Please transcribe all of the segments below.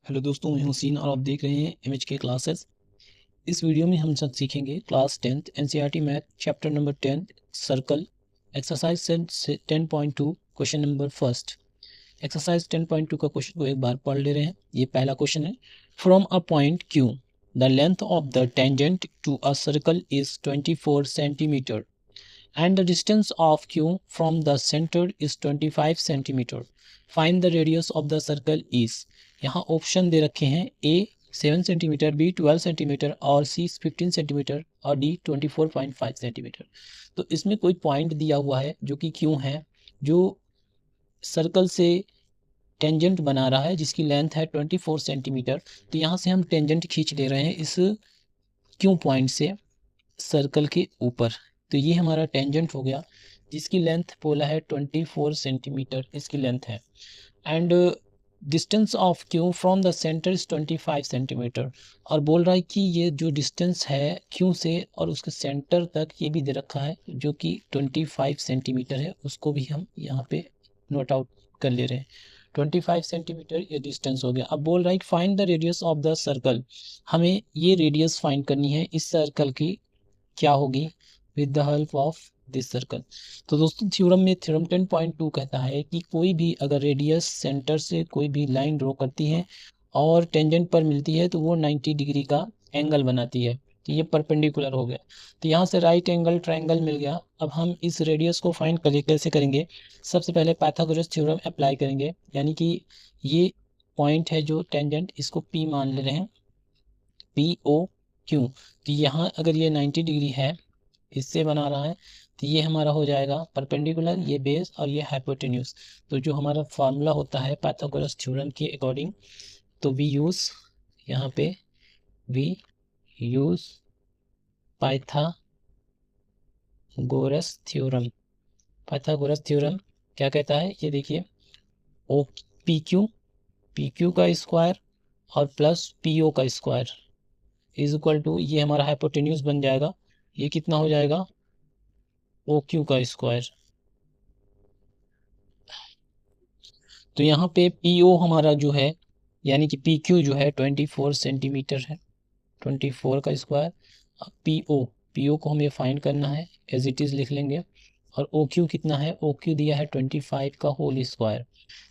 Hello दोस्तों, मैं हसीन और आप देख रहे हैं इमेज के क्लासेस। इस वीडियो में हम सब सीखेंगे class 10th NCERT math chapter number 10 circle exercise 10.2 question number first. Exercise 10.2 का क्वेश्चन को एक बार पढ़ ले रहे हैं। ये पहला क्वेश्चन है। From a point Q the length of the tangent to a circle is 24 centimetre and the distance of Q from the center is 25 centimeter. Find the radius of the circle is। यहाँ option दे रखे हैं A 7 centimetre, B 12 centimetre और C 15 centimetre और D 24.5 centimetre. तो इसमें कोई point दिया हुआ है जो कि Q है, जो सर्कल से टेंजेंट बना रहा है जिसकी लेंथ है 24 सेंटीमीटर। तो यहाँ से हम टेंजेंट खींच ले रहे हैं इस Q पॉइंट से सर्कल के ऊपर। तो ये हमारा टेंजेंट हो गया जिसकी लेंथ बोला है 24 सेंटीमीटर इसकी लेंथ है। And distance of Q from the centre is 25 centimetre. और बोल रहा है कि ये जो डिस्टेंस है क्यू से और उसके सेंटर तक ये भी दे रखा है जो कि 25 सेंटीमीटर है, उसको भी हम यहाँ पे नोट आउट कर ले रहे हैं। 25 सेंटीमीटर ये डिस्टेंस हो गया। अब बोल रहा है find the radius of the circle. हमें ये रेडियस फाइंड करनी है इस सर्कल की, क्या होगी with the help of this circle. तो दोस्तों थ्योरम में थ्योरम 10.2 कहता है कि कोई भी अगर रेडियस सेंटर से कोई भी लाइन ड्रॉ करती है और टेंजेंट पर मिलती है तो वो 90 डिग्री का एंगल बनाती है। तो ये परपेंडिकुलर हो गया। तो यहाँ से राइट एंगल ट्रायंगल मिल गया। अब हम इस रेडियस को फाइंड करें, कैसे करेंगे? सबसे पहले पाइथागोरस थ्योरम अप्लाई करेंगे, यानी कि ये पॉइंट है जो टेंजेंट, इसको P मान ले रहे हैं, POQ। तो यहाँ अगर ये 90 डिग्री है, इससे बना रहा है, तो ये हमारा हो जाएगा परपेंडिकुलर, ये बेस और ये हाइपोटेन्यूज। तो जो हमारा फार्मूला होता है पाइथागोरस थ्योरम के अकॉर्डिंग, तो वी यूज यहाँ पे we use Pythagoras theorem. Pythagoras theorem क्या कहता है, ये देखिए, ओ पी क्यू का स्क्वायर और प्लस PO का स्क्वायर इज इक्वल टू, ये हमारा हाइपोटेन्यूज बन जाएगा, ये कितना हो जाएगा OQ का स्क्वायर। तो यहाँ पे PO हमारा जो है, यानी कि PQ जो है 24 सेंटीमीटर है, 24 का स्क्वायर। PO को हमें फाइंड करना है, एज इट इज़ लिख लेंगे। और OQ कितना है, OQ दिया है 25 का होल स्क्वायर।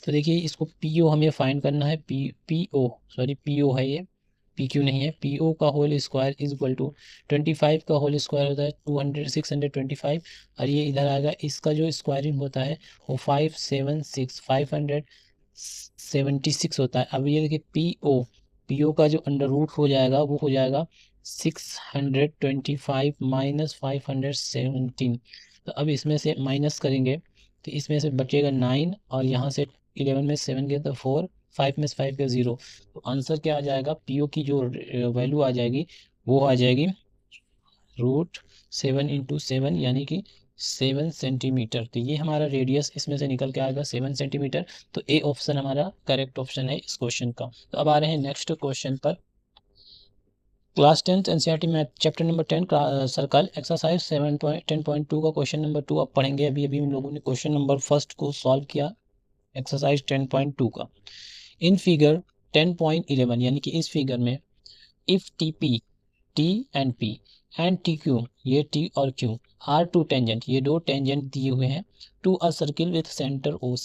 तो देखिए इसको PO हमें फाइंड करना है, PO है ये, PQ नहीं है। PO का whole square is equal to 25 का होल स्क्वायर होता है 625, और ये इधर आएगा, इसका जो स्क्वायरिंग होता है वो 576 होता है। अब ये देखिए PO का जो अंडर रूट हो जाएगा वो हो जाएगा 625 माइनस 517। तो अब इसमें से माइनस करेंगे तो इसमें से बचेगा 9, और यहाँ से 11 में 7 गया तो 4, 5 में से 5 गया 0। तो आंसर क्या आ जाएगा, PO की जो वैल्यू आ जाएगी वो आ जाएगी √7 × 7 यानी कि 7 सेंटीमीटर। तो ये हमारा रेडियस इसमें से निकल के आएगा 7 सेंटीमीटर। तो ए ऑप्शन हमारा करेक्ट ऑप्शन है इस क्वेश्चन का। तो अब आ रहे हैं नेक्स्ट क्वेश्चन पर। Class 10th NCERT math chapter number 10 circle exercise 10.2 का क्वेश्चन नंबर 2 अब पढ़ेंगे। अभी हम लोगों ने क्वेश्चन नंबर फर्स्ट को सॉल्व किया एक्सरसाइज 10.2 का। इन फिगर 10.11 यानी कि इस फिगर में if T and P and TQ, ये T और Q आर टू टेंजेंट, ये दो टेंजेंट दिए हुए हैं, to a circle with centre O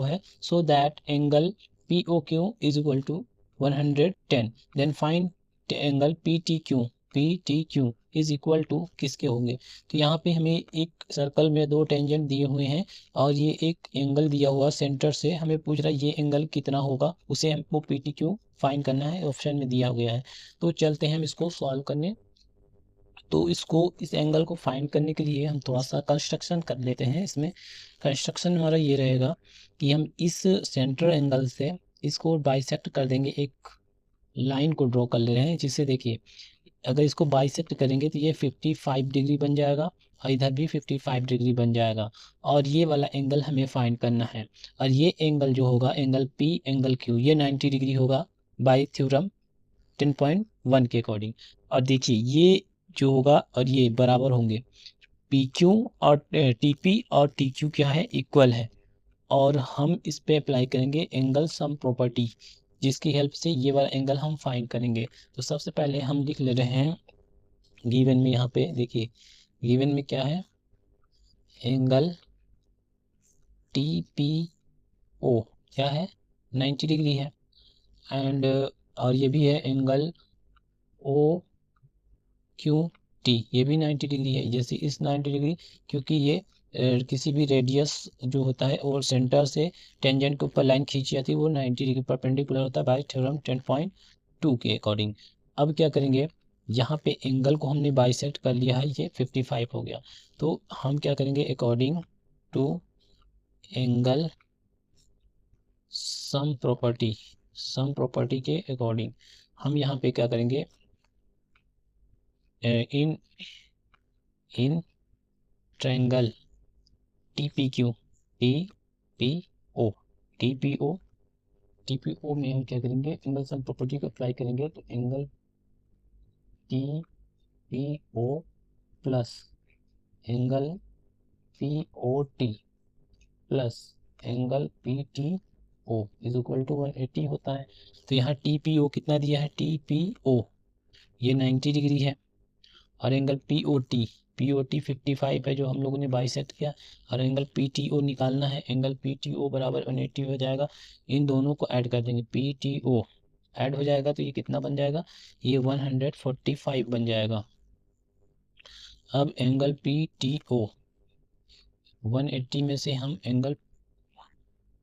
है, so that angle POQ is equal to 110। Then find angle PTQ is equal to किसके होंगे। तो यहाँ पे हमें एक सर्कल में दो टेंजेंट दिए हुए हैं और ये एक एंगल दिया हुआ सेंटर से, हमें पूछ रहा है ये एंगल कितना होगा, उसे हमको PTQ फाइंड करना है, ऑप्शन में दिया गया है। तो चलते हैं हम इसको सॉल्व करने। तो इस एंगल को फाइंड करने के लिए हम थोड़ा सा कंस्ट्रक्शन कर लेते हैं। इसमें कंस्ट्रक्शन हमारा ये रहेगा कि हम इस सेंटर एंगल से इसको बाइसेक्ट कर देंगे, एक लाइन को ड्रॉ कर ले रहे हैं, जिससे देखिए अगर इसको बाइसेक्ट करेंगे तो ये 55 डिग्री बन जाएगा और इधर भी 55 डिग्री बन जाएगा, और ये वाला एंगल हमें फाइंड करना है। और ये एंगल जो होगा एंगल P एंगल Q, ये 90 डिग्री होगा बाई थ्योरम 10.1 के अकॉर्डिंग। और देखिए ये जो होगा और ये बराबर होंगे, PQ और TP और TQ क्या है, इक्वल है। और हम इस पे अप्लाई करेंगे एंगल सम प्रॉपर्टी। जिसकी हेल्प से ये वाला एंगल हम फाइंड करेंगे। तो सबसे पहले हम लिख ले रहे हैं गिवन में, यहाँ पे देखिए गिवन में क्या है, एंगल TPO क्या है 90 डिग्री है, एंड और ये भी है एंगल OQT, ये भी 90 डिग्री है। जैसे इस 90 डिग्री, क्योंकि ये किसी भी रेडियस जो होता है और सेंटर से टेंजेंट के ऊपर लाइन खींची जाती है वो 90 डिग्री परपेंडिकुलर होता है बाय थ्योरम 10.2 के अकॉर्डिंग। अब क्या करेंगे, यहाँ पे एंगल को हमने बाइसेक्ट कर लिया है, ये 55 हो गया। तो हम क्या करेंगे, according to angle sum property के अकॉर्डिंग हम यहाँ पे क्या करेंगे, इन ट्रायंगल TPO में हम क्या करेंगे, एंगल सम प्रॉपर्टी को अप्लाई करेंगे। तो angle TPO plus angle POT plus angle PTO is equal to 180 होता है। तो यहाँ TPO कितना दिया है, TPO ये 90 डिग्री है, और एंगल POT 55 है जो हम लोगों ने बाइसेक्ट किया, और एंगल PTO निकालना है, एंगल PTO बराबर 180 हो जाएगा। इन दोनों को ऐड कर देंगे, PTO ऐड हो जाएगा तो ये कितना बन जाएगा, ये 145 बन जाएगा। अब एंगल PTO 180 में से हम एंगल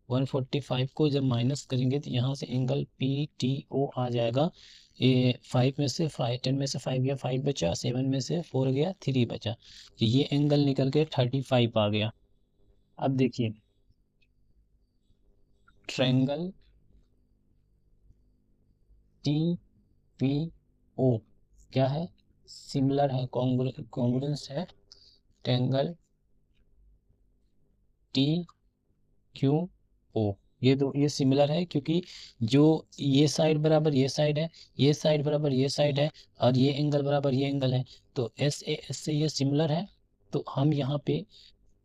145 को जब माइनस करेंगे तो यहाँ से एंगल PTO आ जाएगा, ये 5 में से 10 में से 5 गया, 5 बचा, 7 में से 4 गया, 3 बचा, तो ये एंगल निकल के 35 आ गया। अब देखिए ट्रायंगल TPO क्या है, सिमिलर है, कॉन्ग्रुएंस है ट्रायंगल TQO। ये सिमिलर है क्योंकि जो ये साइड बराबर ये साइड है, ये साइड बराबर ये साइड है, और ये एंगल बराबर ये एंगल है, तो SAS से ये सिमिलर है। तो हम यहाँ पे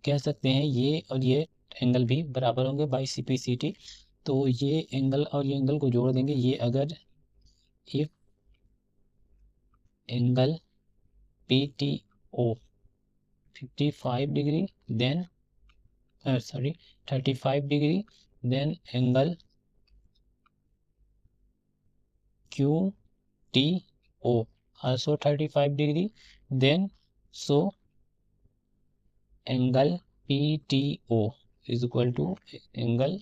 कह सकते हैं ये और ये एंगल भी बराबर होंगे बाई CPCT। तो ये एंगल और ये एंगल को जोड़ देंगे, ये अगर if angle PTO 55 degree then 35 degree, then angle QTO also 35 degree, then so angle PTO is equal to angle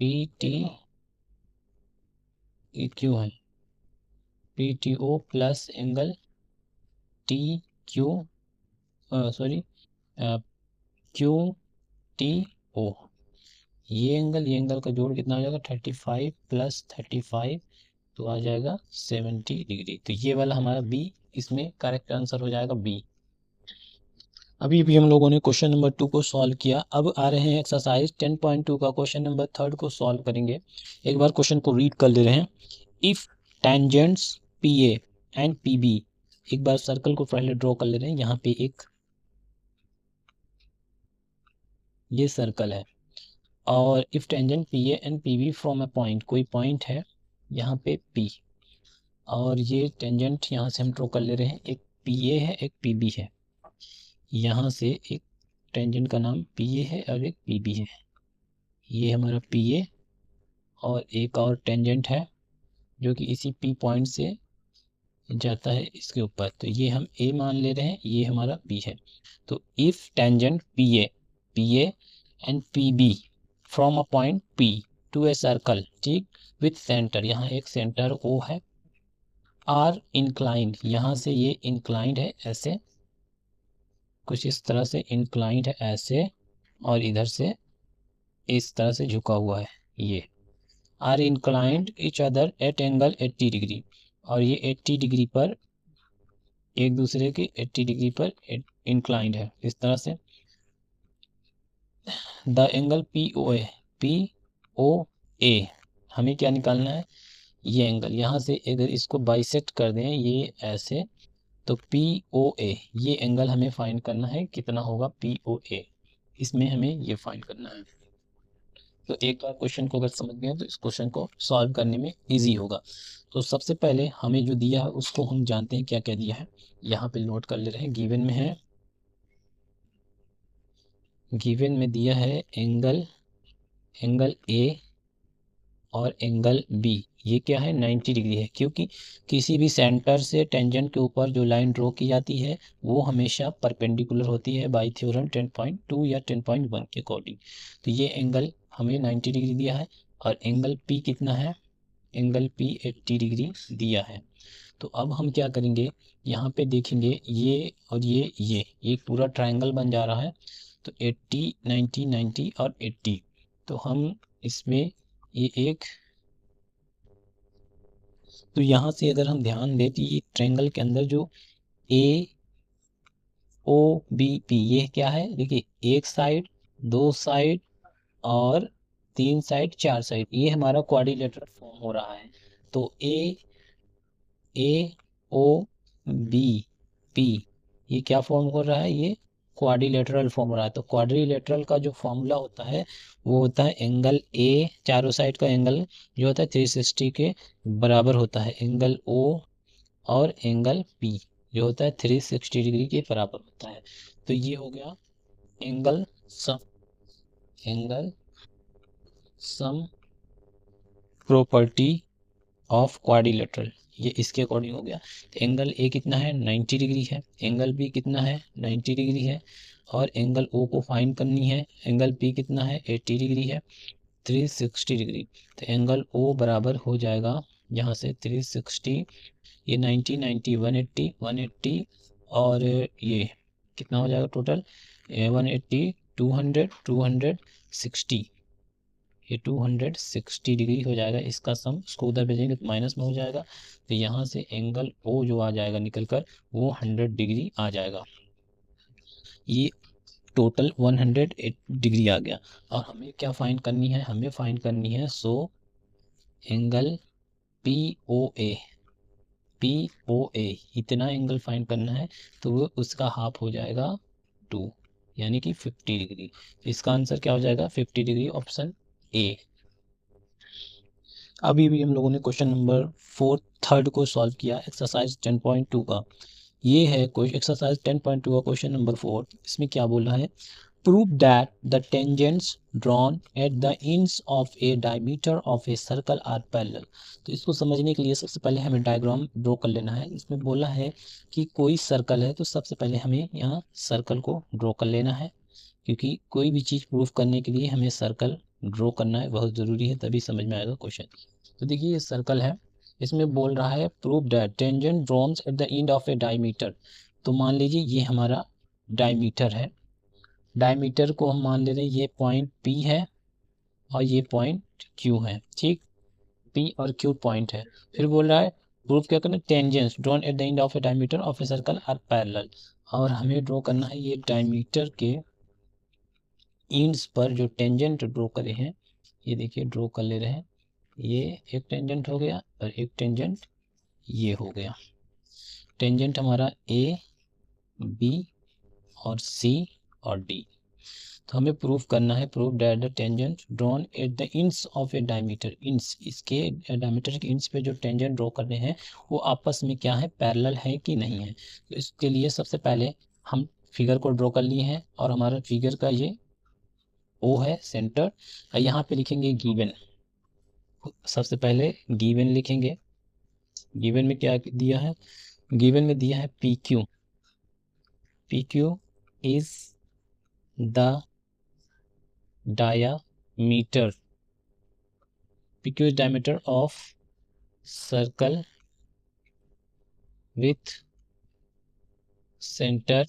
PT क्यों है PTO plus angle TQ QTO, ये एंगल का जोड़ कितना हो जाएगा 35 प्लस 35, तो आ जाएगा 70 डिग्री। तो ये वाला हमारा B इसमें करेक्ट आंसर हो जाएगा B। अभी भी हम लोगों ने क्वेश्चन नंबर 2 को सॉल्व किया। अब आ रहे हैं एक्सरसाइज 10.2 का क्वेश्चन नंबर 3 को सॉल्व करेंगे। एक बार क्वेश्चन को रीड कर ले रहे हैं। If tangents PA and PB, एक बार सर्कल को पहले ड्रॉ कर ले रहे हैं। यहाँ पे एक ये सर्कल है, और if tangent PA and PB from a point, कोई पॉइंट है यहाँ पे P, और ये टेंजेंट यहाँ से हम ड्रॉ कर ले रहे हैं, एक PA है एक PB है। यहाँ से एक टेंजेंट का नाम PA है और एक PB है, ये हमारा PA, और एक और टेंजेंट है जो कि इसी P पॉइंट से जाता है इसके ऊपर, तो ये हम A मान ले रहे हैं, ये हमारा B है। तो if tangent PA and PB from a point P to a circle, ठीक, विथ सेंटर, यहाँ एक सेंटर O है, आर इंक्लाइंड, यहाँ से ये इंक्लाइंड है ऐसे, कुछ इस तरह से इंक्लाइंड है ऐसे, और इधर से इस तरह से झुका हुआ है, ये are inclined each other at angle 80 degree, और ये 80 डिग्री पर एक दूसरे के 80 डिग्री पर इंक्लाइंड है इस तरह से। द एंगल POA हमें क्या निकालना है, ये एंगल, यहाँ से अगर इसको बाइसेक्ट कर दें ये ऐसे, तो POA ये एंगल हमें फाइंड करना है, कितना होगा POA, इसमें हमें ये फाइंड करना है। तो एक बार क्वेश्चन को अगर समझ गए तो इस क्वेश्चन को सॉल्व करने में इजी होगा। तो सबसे पहले हमें जो दिया है उसको हम जानते हैं क्या क्या दिया है, यहाँ पे नोट कर ले रहे हैं। गिवन में है, गिवन में दिया है एंगल ए और एंगल बी, ये क्या है 90 डिग्री है, क्योंकि किसी भी सेंटर से टेंजेंट के ऊपर जो लाइन ड्रॉ की जाती है वो हमेशा परपेंडिकुलर होती है बाय थ्योरम 10.2 या 10.1 के अकॉर्डिंग। तो ये एंगल हमें 90 डिग्री दिया है और एंगल पी कितना है, एंगल पी 80 डिग्री दिया है। तो अब हम क्या करेंगे, यहाँ पे देखेंगे ये और ये पूरा ट्रायंगल बन जा रहा है। तो 80 90 90 और 80, तो हम इसमें ये एक, तो यहाँ से अगर हम ध्यान दें तो ये ट्रायंगल के अंदर जो ए ओ बी पी ये क्या है, देखिए एक साइड, दो साइड और तीन साइड, चार साइड, ये हमारा क्वाड्रिलेटरल फॉर्म हो रहा है। तो ए ओ बी पी ये क्या फॉर्म हो रहा है, ये क्वाड्रिलेटरल फॉर्म हो रहा है। तो क्वाड्रिलेटरल का जो फॉर्मूला होता है वो होता है एंगल ए, चारों साइड का एंगल जो होता है 360 के बराबर होता है, एंगल ओ और एंगल पी जो होता है 360 डिग्री के बराबर होता है। तो ये हो गया angle sum property of quadrilateral, ये इसके अकॉर्डिंग हो गया। तो एंगल ए कितना है 90 डिग्री है, एंगल बी कितना है 90 डिग्री है, और एंगल ओ को फाइंड करनी है, एंगल पी कितना है 80 डिग्री है, 360 डिग्री। तो एंगल ओ बराबर हो जाएगा यहाँ से 360, ये 90 90 180 180 और ये कितना हो जाएगा टोटल 180 200 260, ये 260 डिग्री हो जाएगा इसका सम। इसको उधर भेजेंगे तो माइनस में हो जाएगा। तो यहाँ से एंगल ओ जो आ जाएगा निकल कर वो 100 डिग्री आ जाएगा, ये टोटल 108 डिग्री आ गया। और हमें क्या फाइंड करनी है, हमें फाइंड करनी है एंगल पी ओ ए इतना एंगल फाइंड करना है। तो वो उसका हाफ हो जाएगा 2 यानी कि 50 डिग्री। तो इसका आंसर क्या हो जाएगा 50 डिग्री, ऑप्शन ए। अभी भी हम लोगों ने क्वेश्चन नंबर 3 को सॉल्व किया, एक्सरसाइज 10.2 का। ये है कोई एक्सरसाइज 10.2 का क्वेश्चन नंबर 4। इसमें क्या बोल रहा है, prove that the tangents drawn at the ends of a diameter of a circle are parallel. तो इसको समझने के लिए सबसे पहले हमें डायग्राम ड्रॉ कर लेना है। इसमें बोला है कि कोई सर्कल है, तो सबसे पहले हमें यहाँ सर्कल को ड्रॉ कर लेना है, क्योंकि कोई भी चीज़ प्रूफ करने के लिए हमें सर्कल ड्रॉ करना है, बहुत ज़रूरी है, तभी समझ में आएगा क्वेश्चन। तो देखिए ये सर्कल है, इसमें बोल रहा है prove that tangent drones eight the end of a diameter. तो मान लीजिए ये हमारा डायमीटर है, डायमीटर को हम मान ले रहे हैं ये पॉइंट P है और ये पॉइंट Q है, ठीक, P और Q पॉइंट है। फिर बोल रहा है प्रूफ क्या करना, tangents drawn at the end of a diameter of a circle are parallel, और हमें ड्रॉ करना है ये डायमीटर के एंड्स पर जो टेंजेंट ड्रॉ करे हैं, ये देखिए ड्रॉ कर ले रहे हैं, ये एक टेंजेंट हो गया और एक टेंजेंट ये हो गया। टेंजेंट हमारा ए बी और सी और डी। तो हमें प्रूफ करना है, proof that the tangent drawn at the ends of a diameter, ends इसके डायमीटर के इंड्स पे जो टेंजेंट ड्रॉ कर रहे हैं वो आपस में क्या है, पैरेलल है कि नहीं है। तो इसके लिए सबसे पहले हम फिगर को ड्रॉ कर लिए हैं, और हमारा फिगर का ये ओ है सेंटर, और यहाँ पे लिखेंगे गिवन। सबसे पहले गिवन लिखेंगे, गिवन में क्या दिया है, गिवन में दिया है P Q is the diameter, PQ is diameter of circle with center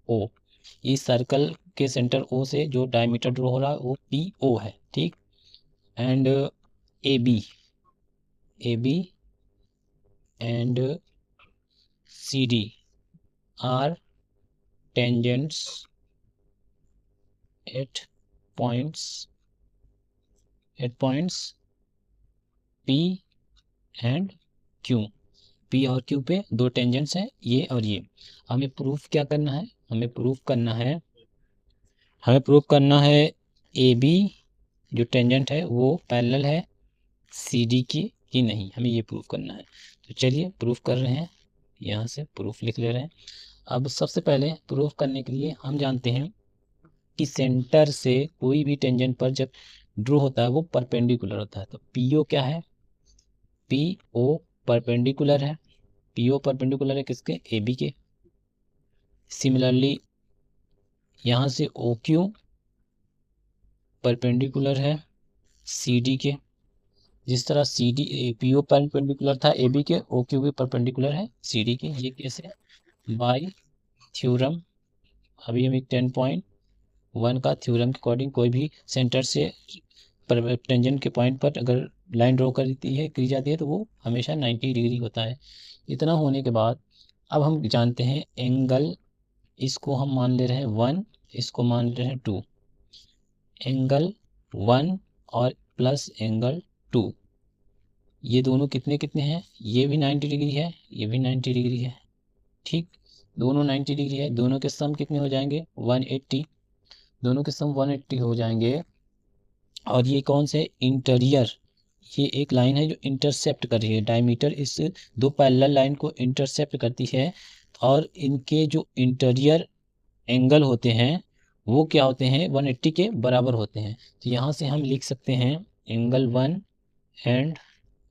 O। इस सर्कल के सेंटर O से जो डायमीटर ड्रॉ हो रहा है वो PO है, ठीक। And AB and CD are tangents at points P and Q। P और Q पे दो टेंजेंट्स हैं, ये और ये। हमें प्रूफ क्या करना है, हमें प्रूफ करना है AB जो टेंजेंट है वो पैरेलल है CD की कि नहीं, हमें ये प्रूफ करना है। तो चलिए प्रूफ कर रहे हैं, यहाँ से प्रूफ लिख ले रहे हैं। अब सबसे पहले प्रूफ करने के लिए हम जानते हैं कि सेंटर से कोई भी टेंजेंट पर जब ड्रॉ होता है वो परपेंडिकुलर होता है। तो PO क्या है, PO परपेंडिकुलर है, PO परपेंडिकुलर है किसके, AB के। सिमिलरली यहाँ से OQ परपेंडिकुलर है CD के। जिस तरह PO परपेंडिकुलर था AB के, OQ भी परपेंडिकुलर है CD के। ये कैसे, बाय थ्योरम। अभी हम 10.1 का थ्योरम के अकॉर्डिंग कोई भी सेंटर से टेंजेंट के पॉइंट पर अगर लाइन ड्रॉ की जाती है तो वो हमेशा 90 डिग्री होता है। इतना होने के बाद अब हम जानते हैं एंगल, इसको हम मान ले रहे हैं 1, इसको मान ले रहे हैं 2। एंगल 1 और प्लस एंगल 2, ये दोनों कितने कितने हैं, ये भी 90 डिग्री है, ये भी 90 डिग्री है। ठीक, दोनों 90 डिग्री है, दोनों के सम कितने हो जाएंगे 180, दोनों के सम 180 हो जाएंगे। और ये कौन से इंटीरियर, ये एक लाइन है जो इंटरसेप्ट कर रही है, डायमीटर इस दो पैरेलल लाइन को इंटरसेप्ट करती है। और इनके जो इंटीरियर एंगल होते हैं वो क्या होते हैं, 180 के बराबर होते हैं। तो यहाँ से हम लिख सकते हैं angle 1 and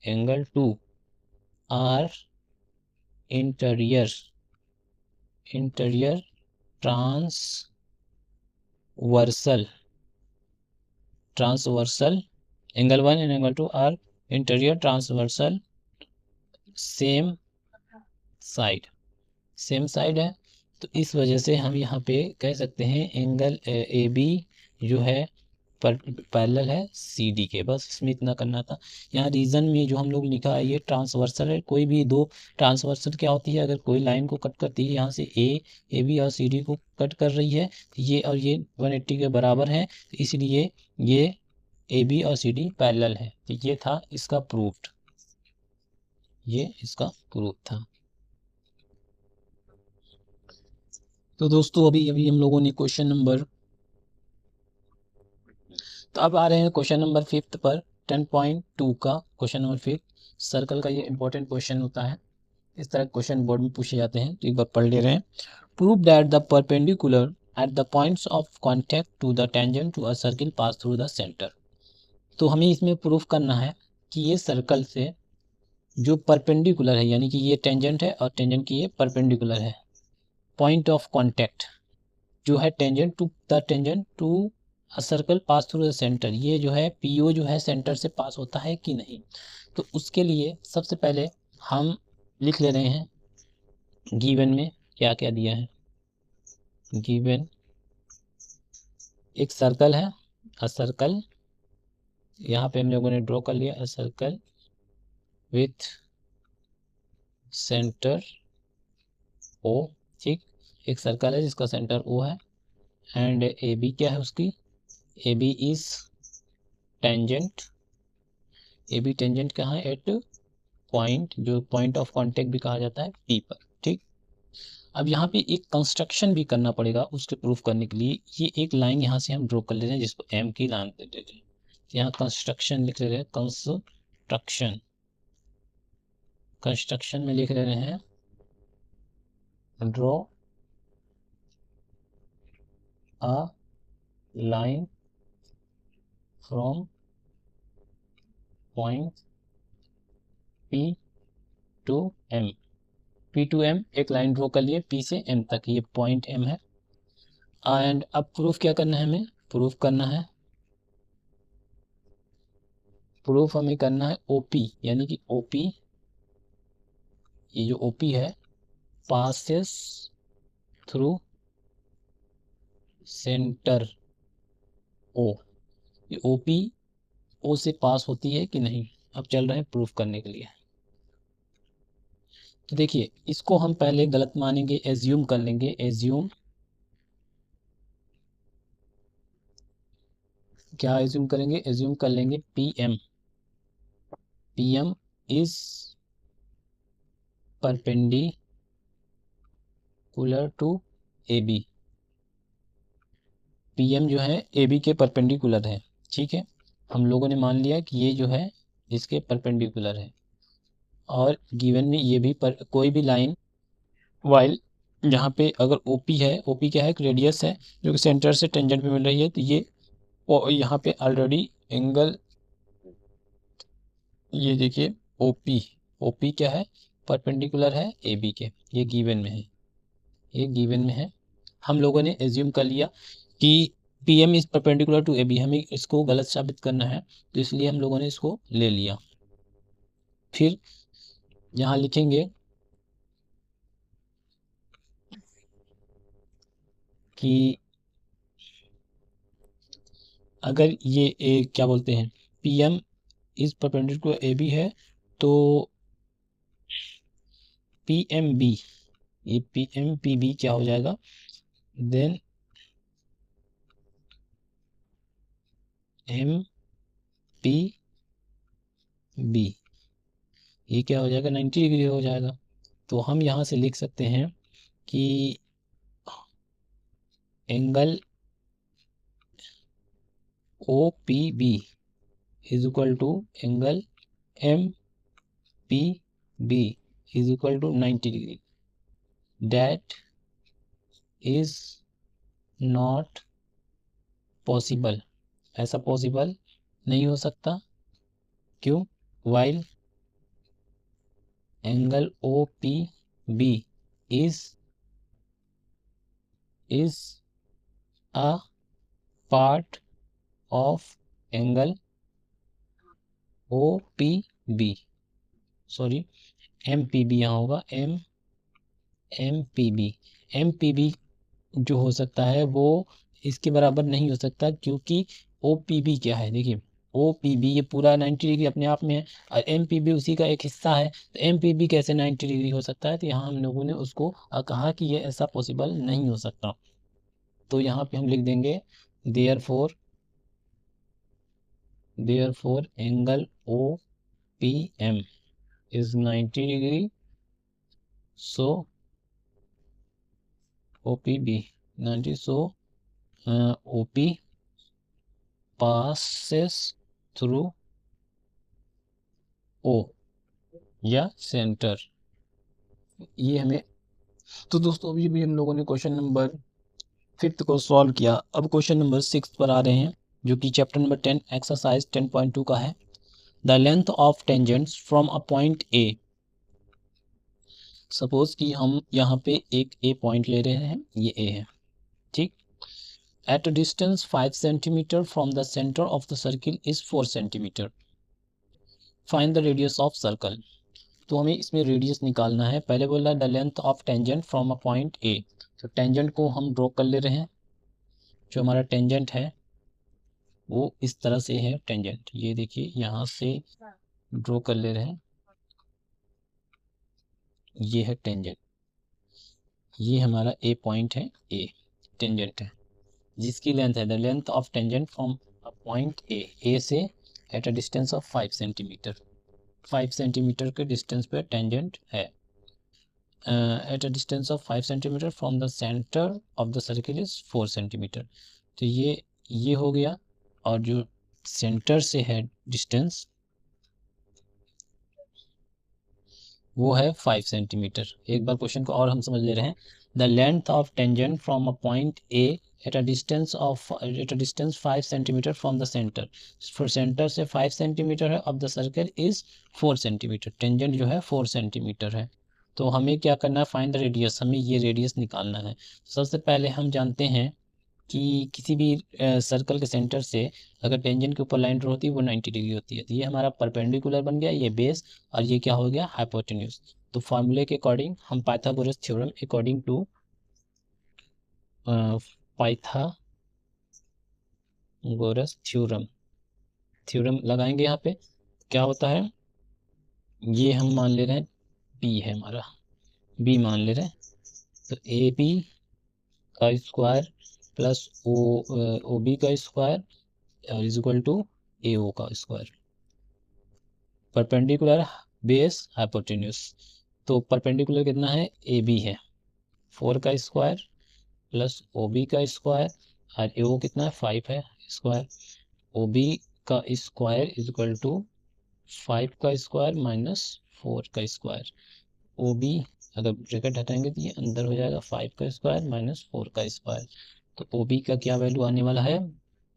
angle 2 are interior transversal angle 1 and angle 2 are interior transversal same side है। तो इस वजह से हम यहाँ पे कह सकते हैं एंगल AB जो है पैरेलल है CD के। बस इसमें इतना करना था। यहाँ रीजन में जो हम लोग लिखा है ये ट्रांसवर्सल है। कोई भी दो ट्रांसवर्सल क्या होती है, अगर कोई लाइन को कट करती है यहाँ से AB और CD को कट कर रही है, ये और ये 180 के बराबर है, तो इसलिए ये AB और CD पैरेलल है। तो ये था इसका प्रूफ, ये इसका प्रूफ था। तो दोस्तों अभी हम लोगों ने क्वेश्चन नंबर, तो अब आ रहे हैं क्वेश्चन नंबर 5 पर, 10.2 का क्वेश्चन नंबर 5। सर्कल का ये इंपॉर्टेंट क्वेश्चन होता है, इस तरह क्वेश्चन बोर्ड में पूछे जाते हैं, तो एक बार पढ़ ले रहे हैं। Prove that the perpendicular at the points of contact to the tangent to a circle pass through the centre. तो हमें इसमें प्रूफ करना है कि ये सर्कल से जो परपेंडिकुलर है, यानी कि ये टेंजेंट है और टेंजेंट की ये परपेंडिकुलर है, पॉइंट ऑफ कॉन्टैक्ट जो है tangent to a circle pass through the centre, ये जो है PO जो है सेंटर से पास होता है कि नहीं। तो उसके लिए सबसे पहले हम लिख ले रहे हैं गिवन में क्या क्या दिया है। गिवन एक सर्कल है, अ सर्कल, यहाँ पे हम लोगों ने ड्रॉ कर लिया, a circle with centre O। ठीक, एक सर्कल है जिसका सेंटर O है, एंड AB क्या है उसकी, AB is tangent, AB tangent कहाँ है, एट पॉइंट, जो पॉइंट ऑफ कांटेक्ट भी कहा जाता है P पर। ठीक, अब यहाँ पे एक कंस्ट्रक्शन भी करना पड़ेगा उसके प्रूफ करने के लिए। ये एक लाइन यहाँ से हम ड्रॉ कर ले रहे हैं जिसको M की लाइन दे देते हैं, यहाँ कंस्ट्रक्शन लिख ले रहे हैं, कंस्ट्रक्शन में लिख ले रहे हैं draw a line from point P to M। P to M एक लाइन ड्रॉ कर लिए, P से M तक, ये पॉइंट M है। एंड अब प्रूफ क्या करना है, हमें प्रूफ करना है, प्रूफ हमें करना है OP, यानी कि OP, ये जो OP है पासेस थ्रू सेंटर O, ये OP O से पास होती है कि नहीं। अब चल रहे हैं प्रूफ करने के लिए। तो देखिए इसको हम पहले गलत मानेंगे, एज्यूम कर लेंगे, एज्यूम क्या एज्यूम करेंगे, एज्यूम कर लेंगे PM is perpendicular to AB। PM जो है AB के परपेंडिकुलर है, ठीक है। हम लोगों ने मान लिया कि ये जो है इसके परपेंडिकुलर है, और गिवन में ये भी कोई भी लाइन वाइल यहाँ पे अगर ओपी है, ओपी क्या है, एक रेडियस है जो कि सेंटर से टेंजेंट पे मिल रही है, तो ये यहाँ पे ऑलरेडी एंगल, ये देखिए ओपी, ओपी क्या है, परपेंडिकुलर है ए बी के, ये गिवन में है, ये गिवन में है। हम लोगों ने एज्यूम कर लिया कि P M is perpendicular to A B, हमें इसको गलत साबित करना है, तो इसलिए हम लोगों ने इसको ले लिया। फिर यहाँ लिखेंगे कि अगर ये क्या बोलते हैं, P M is perpendicular A B है, तो पी एम बी, ये पी एम पी बी क्या हो जाएगा, देन एम पी बी, ये क्या हो जाएगा, 90 डिग्री हो जाएगा। तो हम यहाँ से लिख सकते हैं कि angle O P B is equal to angle M P B is equal to 90 degree. That is not possible, ऐसा पॉसिबल नहीं हो सकता। क्यों? While angle O P B is a part of angle O P B, sorry M P B यहाँ होगा, M P B जो हो सकता है वो इसके बराबर नहीं हो सकता, क्योंकि ओ पी बी क्या है, देखिए ओ पी बी ये पूरा 90 डिग्री अपने आप में है, और एम पी बी उसी का एक हिस्सा है, तो एम पी बी कैसे 90 डिग्री हो सकता है, तो यहाँ हम लोगों ने उसको कहा कि ये ऐसा पॉसिबल नहीं हो सकता। तो यहाँ पे हम लिख देंगे therefore angle O P M is 90 degree, so O P B 90, so O P passes through O या सेंटर। ये हमें, तो दोस्तों अभी भी हम लोगों ने क्वेश्चन नंबर 5 को सॉल्व किया। अब क्वेश्चन नंबर 6 पर आ रहे हैं, जो कि चैप्टर नंबर 10 एक्सरसाइज 10.2 का है। The length of tangents from a point A, suppose कि हम यहाँ पे एक ए पॉइंट ले रहे हैं, ये ए है, ठीक। Eight a distance 5 centimetre from the centre of the circle is 4 centimetre. Find the radius of circle. तो हमें इसमें रेडियस निकालना है। पहले बोल रहा है the length of tangent from a point ए, तो टेंजेंट को हम ड्रॉ कर ले रहे हैं। जो हमारा टेंजेंट है वो इस तरह से है, टेंजेंट ये देखिए यहाँ से ड्रॉ कर ले रहे हैं, ये है टेंजेंट, ये हमारा ए पॉइंट है, ए टेंजेंट है, जिसकी लेंथ है the length of tangent from a point A से at a distance of 5 centimetre, 5 centimetre के डिस्टेंस पे टेंजेंट है। At a distance of 5 centimetre from the centre of the circle is 4 centimetre. तो ये हो गया, और जो सेंटर से है डिस्टेंस वो है 5 सेंटीमीटर। एक बार क्वेश्चन को और हम समझ ले रहे हैं। The length of tangent from a point A eight a distance 5 centimetre from the centre, centre से 5 सेंटीमीटर है, of the circle is 4 centimetre, tangent जो है 4 सेंटीमीटर है। तो हमें क्या करना है, फाइंड द रेडियस, हमें ये रेडियस निकालना है। सबसे पहले हम जानते हैं कि किसी भी सर्कल के सेंटर से अगर टेंजेंट के ऊपर लाइन ड्रॉ होती है वो 90 डिग्री होती है, तो ये हमारा परपेंडिकुलर बन गया, ये बेस, और ये क्या हो गया, हाइपोटेन्यूज। तो फार्मूले के अकॉर्डिंग हम Pythagoras theorem according to Pythagoras theorem लगाएंगे। यहाँ पे क्या होता है, ये हम मान ले रहे हैं बी है हमारा, बी मान ले रहे हैं, तो ए बी का स्क्वायर प्लस ओ बी का स्क्वायर इज इक्वल टू ए ओ का स्क्वायर, परपेंडिकुलर बेस हाइपोटेन्यूज। तो परपेंडिकुलर कितना है, ए बी है 4 का स्क्वायर प्लस ओ बी का स्क्वायर, और ए ओ कितना है 5 है स्क्वायर, ओ बी का स्क्वायर इज इक्वल टू 5 का स्क्वायर माइनस 4 का स्क्वायर। ओ बी अगर ब्रैकेट हटाएंगे तो ये अंदर हो जाएगा 5 का स्क्वायर माइनस 4 का स्क्वायर। तो ओ बी का क्या वैल्यू आने वाला है,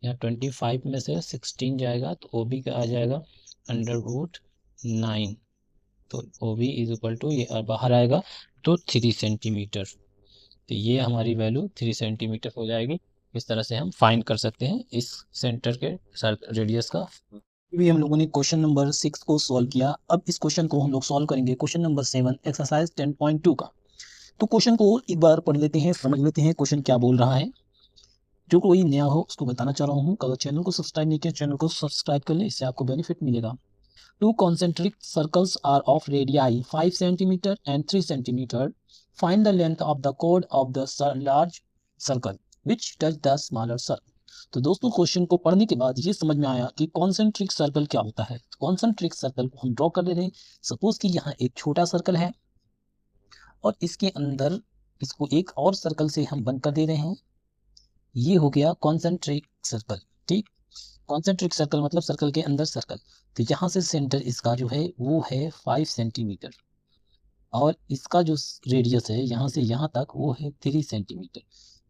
यहाँ 25 में से 16 जाएगा तो ओ बी का आ जाएगा √9। तो O B is equal to ये बाहर आएगा तो 3 सेंटीमीटर। तो ये हमारी वैल्यू 3 सेंटीमीटर हो जाएगी। इस तरह से हम फाइंड कर सकते हैं इस सेंटर के रेडियस का। भी हम लोगों ने क्वेश्चन नंबर 6 को सॉल्व किया। अब इस क्वेश्चन को हम लोग सॉल्व करेंगे क्वेश्चन नंबर 7 एक्सरसाइज 10.2 का। तो क्वेश्चन को एक बार पढ़ लेते हैं, समझ लेते हैं क्वेश्चन क्या बोल रहा है। जो कोई नया हो उसको बताना चाह रहा हूँ, अगर चैनल को सब्सक्राइब नहीं किया चैनल को सब्सक्राइब कर ले, इससे आपको बेनिफिट मिलेगा। 2 concentric circles are of radii 5 cm and 3 cm. Find the length of the chord of the large circle which touch the smaller circle. तो दोस्तों क्वेश्चन को पढ़ने के बाद ये समझ में आया कि कॉन्सेंट्रिक सर्कल क्या होता है। कॉन्सेंट्रिक सर्कल को हम ड्रॉ कर ले रहे हैं। सपोज कि यहाँ एक छोटा सर्कल है और इसके अंदर इसको एक और सर्कल से हम बंद कर दे रहे हैं। ये हो गया कॉन्सेंट्रिक सर्कल। ठीक, कॉन्सेंट्रिक सर्कल मतलब सर्कल के अंदर सर्कल। तो यहाँ से सेंटर इसका जो है वो है 5 सेंटीमीटर और इसका जो रेडियस है यहाँ से यहाँ तक वो है 3 सेंटीमीटर।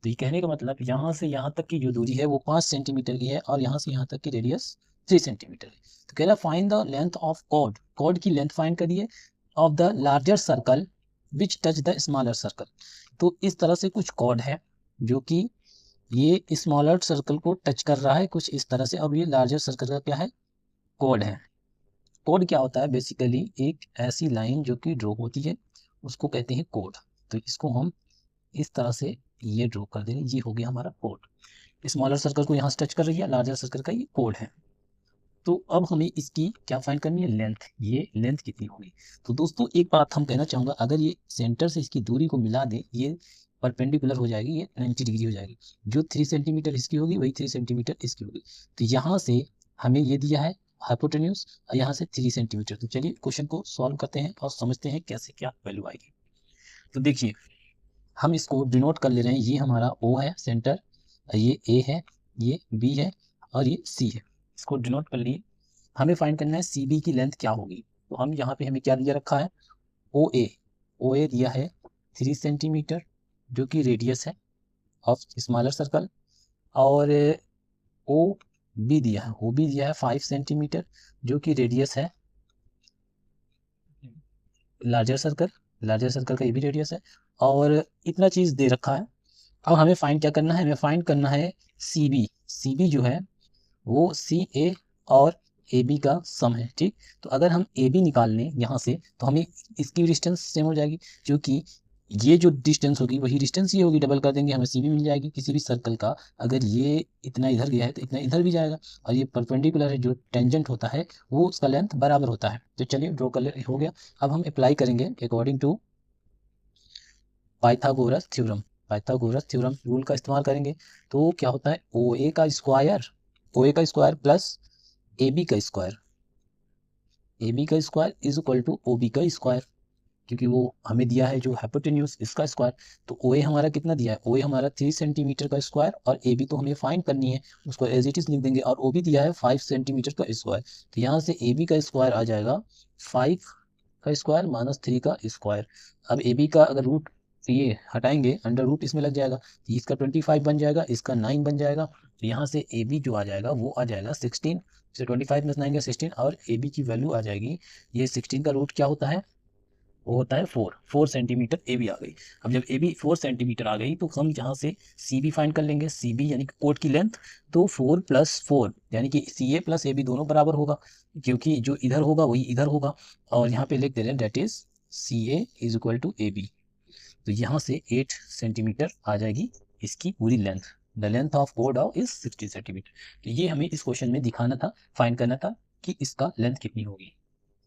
तो ये कहने का मतलब यहाँ से यहाँ तक की जो दूरी है वो 5 सेंटीमीटर की है और यहाँ से यहाँ तक की रेडियस 3 सेंटीमीटर है। तो कह रहा find the length of chord, chord की लेंथ फाइंड करिए of the larger circle which touch the smaller circle. तो इस तरह से कुछ कॉर्ड है जो कि ये स्मॉलर सर्कल को टच कर रहा है कुछ इस तरह से। अब ये लार्जर सर्कल का क्या है, कोड है। कोड क्या होता है, बेसिकली एक ऐसी लाइन जो कि ड्रॉ होती है उसको कहते हैं कोड। तो इसको हम इस तरह से ये ड्रॉ कर देंगे, ये हो गया हमारा कोड। स्मॉलर सर्कल को यहाँ से टच कर रही है, लार्जर सर्कल का ये कोड है। तो अब हमें इसकी क्या फाइंड करनी है, लेंथ। ये लेंथ कितनी होगी। तो दोस्तों एक बात हम कहना चाहूँगा, अगर ये सेंटर से इसकी दूरी को मिला दें, ये परपेंडिकुलर हो जाएगी, ये 90 डिग्री हो जाएगी। जो 3 सेंटीमीटर इसकी होगी वही 3 सेंटीमीटर इसकी होगी। तो यहाँ से हमें ये दिया है हाइपोटेन्यूज और यहाँ से 3 सेंटीमीटर। तो चलिए क्वेश्चन को सॉल्व करते हैं और समझते हैं कैसे क्या वैल्यू आएगी। तो देखिए हम इसको डिनोट कर ले रहे हैं, ये हमारा O है सेंटर, ये A है, ये B है और ये C है। इसको डिनोट कर लिए। हमें फाइंड करना है CB की लेंथ क्या होगी। तो हम यहाँ पे हमें क्या दिया रखा है, OA दिया है 3 सेंटीमीटर जो कि रेडियस है ऑफ स्मॉलर सर्कल, और OB दिया है, OB दिया है 5 सेंटीमीटर जो कि रेडियस है लार्जर सर्कल, लार्जर सर्कल का ये भी रेडियस है, और इतना चीज़ दे रखा है। अब हमें फाइंड क्या करना है, हमें फाइंड करना है CB जो है वो CA और AB का सम है। ठीक, तो अगर हम AB निकाल लें यहाँ से तो हमें इसकी डिस्टेंस सेम हो जाएगी, क्योंकि ये जो डिस्टेंस होगी वही डिस्टेंस ये होगी, डबल कर देंगे हमें CB मिल जाएगी। किसी भी सर्कल का अगर ये इतना इधर गया है तो इतना इधर भी जाएगा, और ये परपेंडिकुलर है, जो टेंजेंट होता है वो उसका लेंथ बराबर होता है। तो चलिए ड्रॉ कर ले, हो गया। अब हम अप्लाई करेंगे according to Pythagoras theorem. Pythagoras theorem rule का इस्तेमाल करेंगे। तो क्या होता है, OA का स्क्वायर प्लस AB का square is equal to OB का स्क्वायर, क्योंकि वो हमें दिया है जो हाइपोटेन्यूज इसका स्क्वायर। तो OA हमारा कितना दिया है, OA हमारा 3 सेंटीमीटर का स्क्वायर, और AB तो हमें फाइंड करनी है, उसको एज इट इज लिख देंगे, और OB दिया है 5 सेंटीमीटर का स्क्वायर। तो यहाँ से AB का स्क्वायर आ जाएगा 5 का स्क्वायर माइनस 3 का स्क्वायर। अब AB का अगर रूट ये हटाएंगे, अंडर रूट इसमें लग जाएगा, तो इसका 25 बन जाएगा, इसका 9 बन जाएगा। तो यहाँ से AB जो आ जाएगा वो आ जाएगा 16, से 25 में 9 का 16, और AB की वैल्यू आ जाएगी, ये 16 का रूट क्या होता है, वो होता है 4 सेंटीमीटर AB आ गई। अब जब AB 4 सेंटीमीटर आ गई तो हम यहाँ से CB फाइंड कर लेंगे। CB यानी कि कोड की लेंथ, तो 4 + 4 यानी कि CA + AB दोनों बराबर होगा, क्योंकि जो इधर होगा वही इधर होगा, और यहाँ पे लिख दे रहे हैं that is CA is equal to AB। तो यहाँ से 8 सेंटीमीटर आ जाएगी इसकी पूरी length. The length of code of is 60 centimetre. तो ये हमें इस क्वेश्चन में दिखाना था, फाइंड करना था कि इसका लेंथ कितनी होगी।